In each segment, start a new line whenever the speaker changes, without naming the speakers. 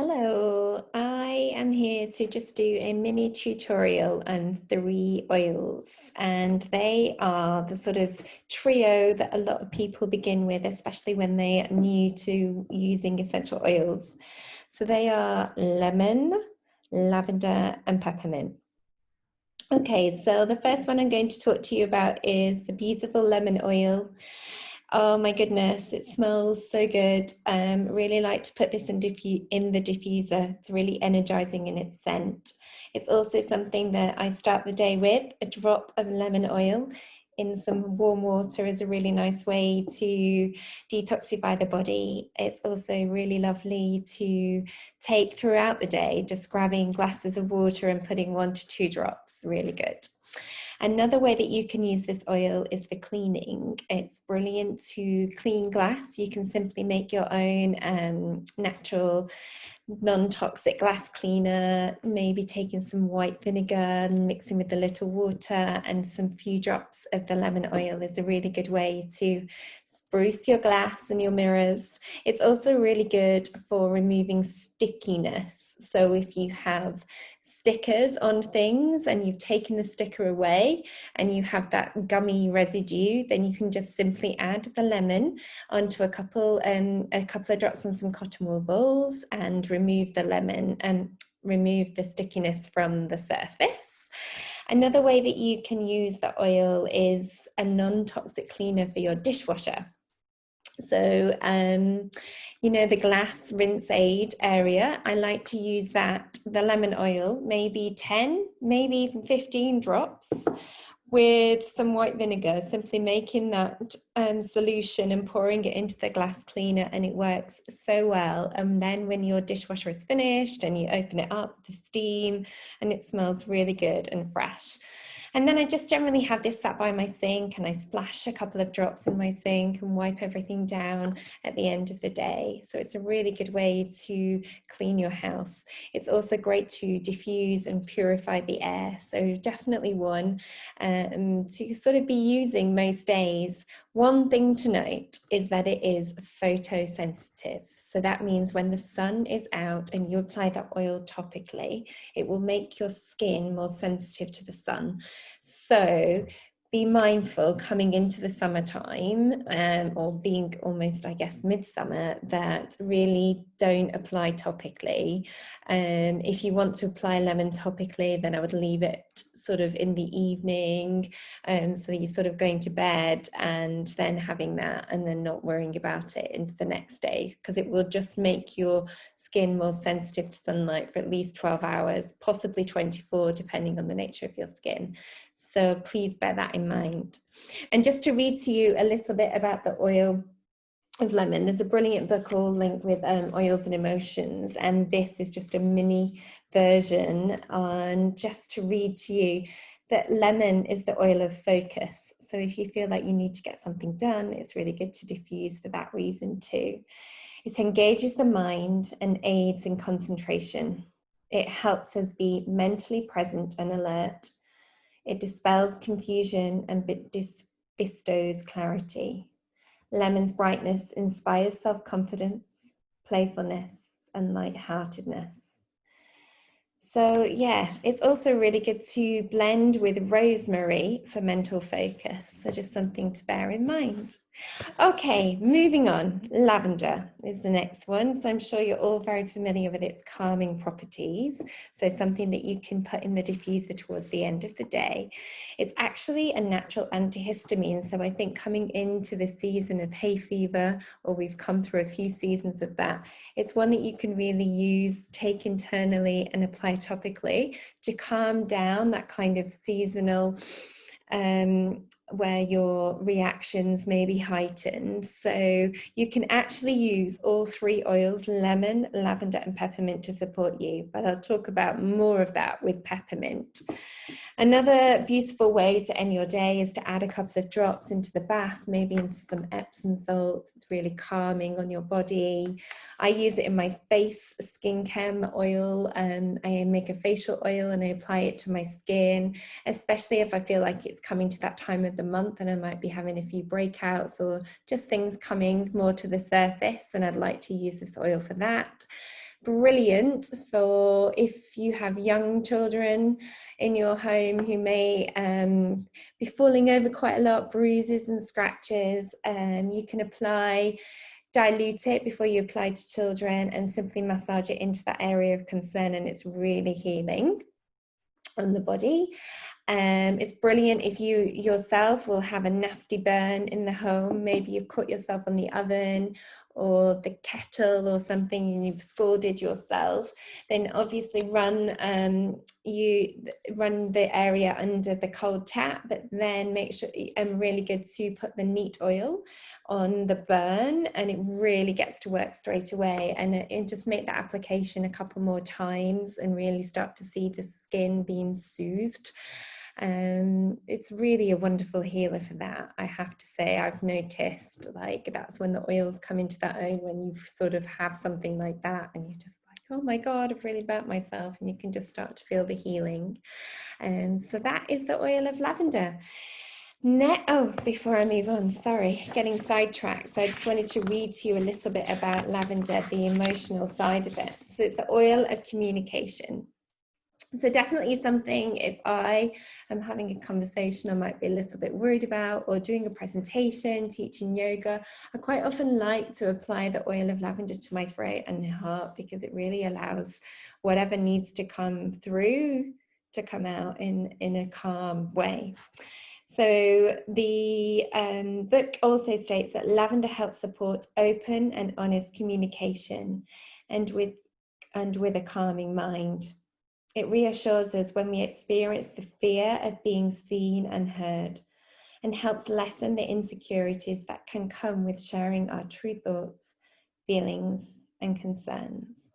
Hello, I am here to just do a mini tutorial on 3 oils, and they are the sort of trio that a lot of people begin with, especially when they are new to using essential oils. So they are lemon, lavender, and peppermint. Okay, so the first one I'm going to talk to you about is the beautiful lemon oil. Oh my goodness, it smells so good. Really like to put this in the diffuser. It's really energizing in its scent. It's also something that I start the day with. A drop of lemon oil in some warm water is a really nice way to detoxify the body. It's also really lovely to take throughout the day, just grabbing glasses of water and putting 1 to 2 drops. Really good. Another way that you can use this oil is for cleaning. It's brilliant to clean glass. You can simply make your own natural non-toxic glass cleaner, maybe taking some white vinegar and mixing with a little water and some few drops of the lemon oil is a really good way to spruce your glass and your mirrors. It's also really good for removing stickiness. So if you have stickers on things and you've taken the sticker away and you have that gummy residue, then you can just simply add the lemon onto a couple of drops on some cotton wool balls and remove the lemon and remove the stickiness from the surface. Another way that you can use the oil is a non-toxic cleaner for your dishwasher. So, the glass rinse aid area, I like to use the lemon oil, maybe 10, maybe even 15 drops with some white vinegar, simply making that solution and pouring it into the glass cleaner, and it works so well. And then when your dishwasher is finished and you open it up, the steam, and it smells really good and fresh. And then I just generally have this sat by my sink and I splash a couple of drops in my sink and wipe everything down at the end of the day. So it's a really good way to clean your house. It's also great to diffuse and purify the air. So definitely one to sort of be using most days. One thing to note is that it is photosensitive. So that means when the sun is out and you apply that oil topically, it will make your skin more sensitive to the sun. So be mindful coming into the summertime or being almost, I guess, midsummer, that really don't apply topically. If you want to apply lemon topically, then I would leave it sort of in the evening. So you're sort of going to bed and then having that and then not worrying about it in the next day, because it will just make your skin more sensitive to sunlight for at least 12 hours, possibly 24, depending on the nature of your skin. So please bear that in mind. And just to read to you a little bit about the oil of lemon, there's a brilliant book all linked with oils and emotions, and this is just a mini version on just to read to you that lemon is the oil of focus. So if you feel like you need to get something done, it's really good to diffuse for that reason too. It engages the mind and aids in concentration. It helps us be mentally present and alert. It dispels confusion and bestows clarity. Lemon's brightness inspires self-confidence, playfulness, and lightheartedness. So yeah, it's also really good to blend with rosemary for mental focus. So just something to bear in mind. Okay, moving on. Lavender is the next one. So I'm sure you're all very familiar with its calming properties. So something that you can put in the diffuser towards the end of the day. It's actually a natural antihistamine. So I think coming into the season of hay fever, or we've come through a few seasons of that, it's one that you can really use, take internally and apply topically to calm down that kind of seasonal where your reactions may be heightened. So you can actually use all 3 oils, lemon, lavender, and peppermint, to support you, but I'll talk about more of that with peppermint. Another beautiful way to end your day is to add a couple of drops into the bath, maybe into some Epsom salts. It's really calming on your body. I use it in my face skincare oil. I make a facial oil and I apply it to my skin, especially if I feel like it's coming to that time of the month and I might be having a few breakouts or just things coming more to the surface, and I'd like to use this oil for that. Brilliant for if you have young children in your home who may be falling over quite a lot, bruises and scratches. You can dilute it before you apply to children and simply massage it into that area of concern, and it's really healing on the body. It's brilliant if you yourself will have a nasty burn in the home. Maybe you've caught yourself on the oven or the kettle or something and you've scalded yourself. Then obviously run the area under the cold tap, but then make sure really good to put the neat oil on the burn, and it really gets to work straight away. And just make that application a couple more times and really start to see the skin being soothed. It's really a wonderful healer for that, I have to say. I've noticed like that's when the oils come into that own, when you sort of have something like that and you're just like, oh my God, I've really burnt myself, and you can just start to feel the healing. And so that is the oil of lavender. Before I move on, sorry, getting sidetracked. So I just wanted to read to you a little bit about lavender, the emotional side of it. So it's the oil of communication. So definitely something, if I am having a conversation I might be a little bit worried about, or doing a presentation, teaching yoga, I quite often like to apply the oil of lavender to my throat and heart, because it really allows whatever needs to come through to come out in a calm way. So the book also states that lavender helps support open and honest communication and with a calming mind. It reassures us when we experience the fear of being seen and heard, and helps lessen the insecurities that can come with sharing our true thoughts, feelings, and concerns.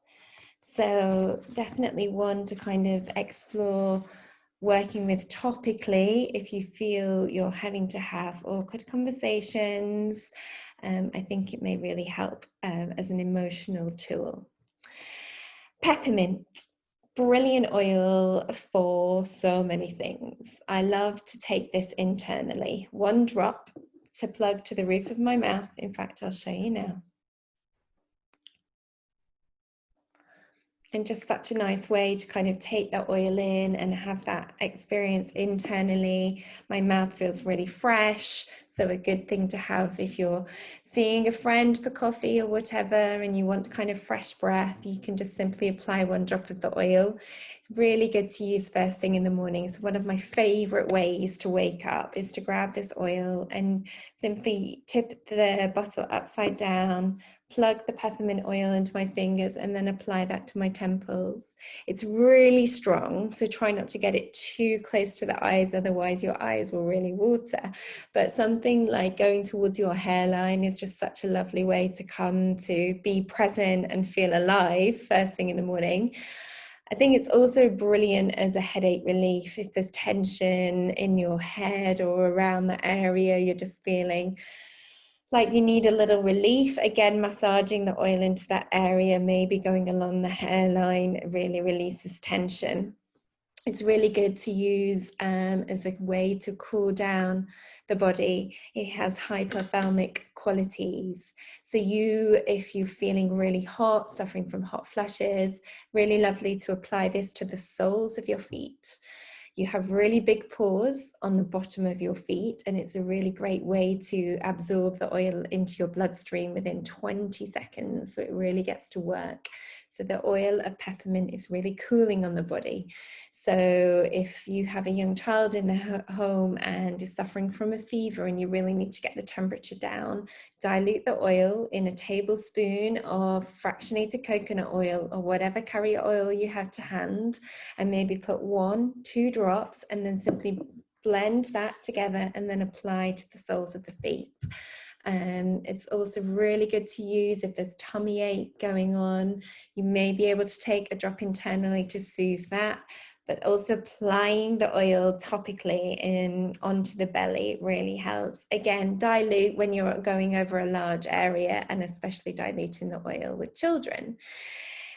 So definitely one to kind of explore working with topically if you feel you're having to have awkward conversations. I think it may really help as an emotional tool. Peppermint. Brilliant oil for so many things. I love to take this internally. 1 drop to plug to the roof of my mouth. In fact, I'll show you now. And just such a nice way to kind of take that oil in and have that experience internally. My mouth feels really fresh. So a good thing to have if you're seeing a friend for coffee or whatever and you want kind of fresh breath, you can just simply apply 1 drop of the oil. It's really good to use first thing in the morning. So one of my favorite ways to wake up is to grab this oil and simply tip the bottle upside down, plug the peppermint oil into my fingers, and then apply that to my temples. It's really strong, so try not to get it too close to the eyes, otherwise your eyes will really water. But something like going towards your hairline is just such a lovely way to come to be present and feel alive first thing in the morning. I think it's also brilliant as a headache relief if there's tension in your head or around the area you're just feeling like you need a little relief. Again, massaging the oil into that area, maybe going along the hairline, really releases tension. It's really good to use as a way to cool down the body. It has hypothalamic qualities. So if you're feeling really hot, suffering from hot flushes, really lovely to apply this to the soles of your feet. You have really big pores on the bottom of your feet, and it's a really great way to absorb the oil into your bloodstream within 20 seconds. So it really gets to work. So the oil of peppermint is really cooling on the body. So if you have a young child in the home and is suffering from a fever and you really need to get the temperature down, dilute the oil in a tablespoon of fractionated coconut oil or whatever carrier oil you have to hand, and maybe put 1-2 drops and then simply blend that together and then apply to the soles of the feet. It's also really good to use if there's tummy ache going on. You may be able to take a drop internally to soothe that, but also applying the oil topically onto the belly really helps. Again, dilute when you're going over a large area, and especially diluting the oil with children.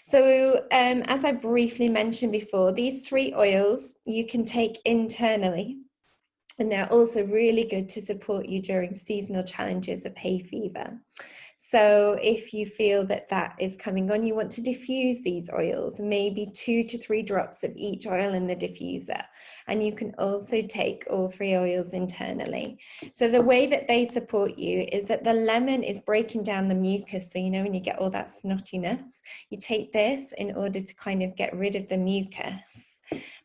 So as I briefly mentioned before, these 3 oils you can take internally, and they're also really good to support you during seasonal challenges of hay fever. So if you feel that that is coming on, you want to diffuse these oils, maybe 2 to 3 drops of each oil in the diffuser. And you can also take all 3 oils internally. So the way that they support you is that the lemon is breaking down the mucus. So, you know, when you get all that snottiness, you take this in order to kind of get rid of the mucus.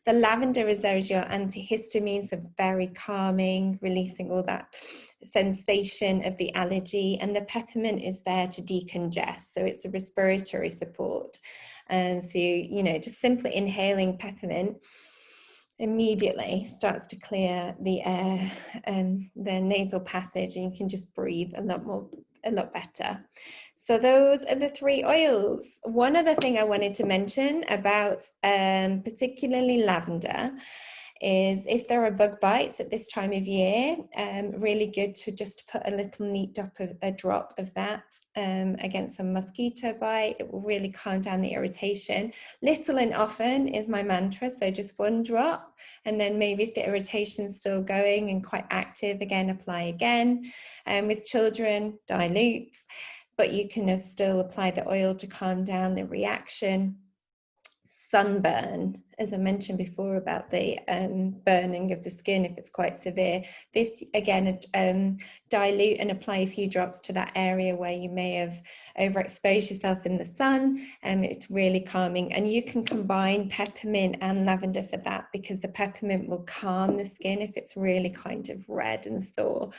The lavender is there as your antihistamine, so very calming, releasing all that sensation of the allergy. And the peppermint is there to decongest, so it's a respiratory support. So, you know, just simply inhaling peppermint immediately starts to clear the air and the nasal passage, and you can just breathe a lot better. So those are the 3 oils. One other thing I wanted to mention about particularly lavender is if there are bug bites at this time of year, really good to just put a little neat drop of that against a mosquito bite. It will really calm down the irritation. Little and often is my mantra, so just 1 drop, and then maybe if the irritation is still going and quite active, again, apply again. With children, dilute, but you can still apply the oil to calm down the reaction. Sunburn, as I mentioned before about the burning of the skin if it's quite severe. This again, dilute and apply a few drops to that area where you may have overexposed yourself in the sun. It's really calming, and you can combine peppermint and lavender for that, because the peppermint will calm the skin if it's really kind of red and sore,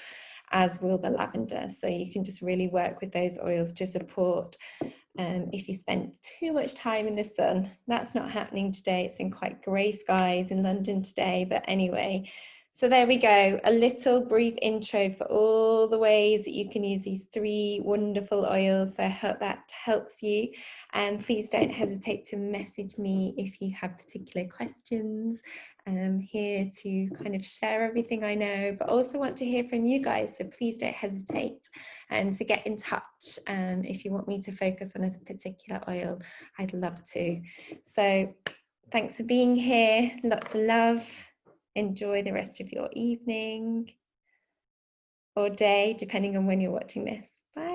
as will the lavender. So you can just really work with those oils to support if you spend too much time in the sun. That's not happening today. It's been quite grey skies in London today, but anyway. So there we go, a little brief intro for all the ways that you can use these 3 wonderful oils. So I hope that helps you, and please don't hesitate to message me if you have particular questions. I'm here to kind of share everything I know, but also want to hear from you guys, so please don't hesitate to get in touch. If you want me to focus on a particular oil, I'd love to. So thanks for being here, lots of love. Enjoy the rest of your evening or day, depending on when you're watching this. Bye.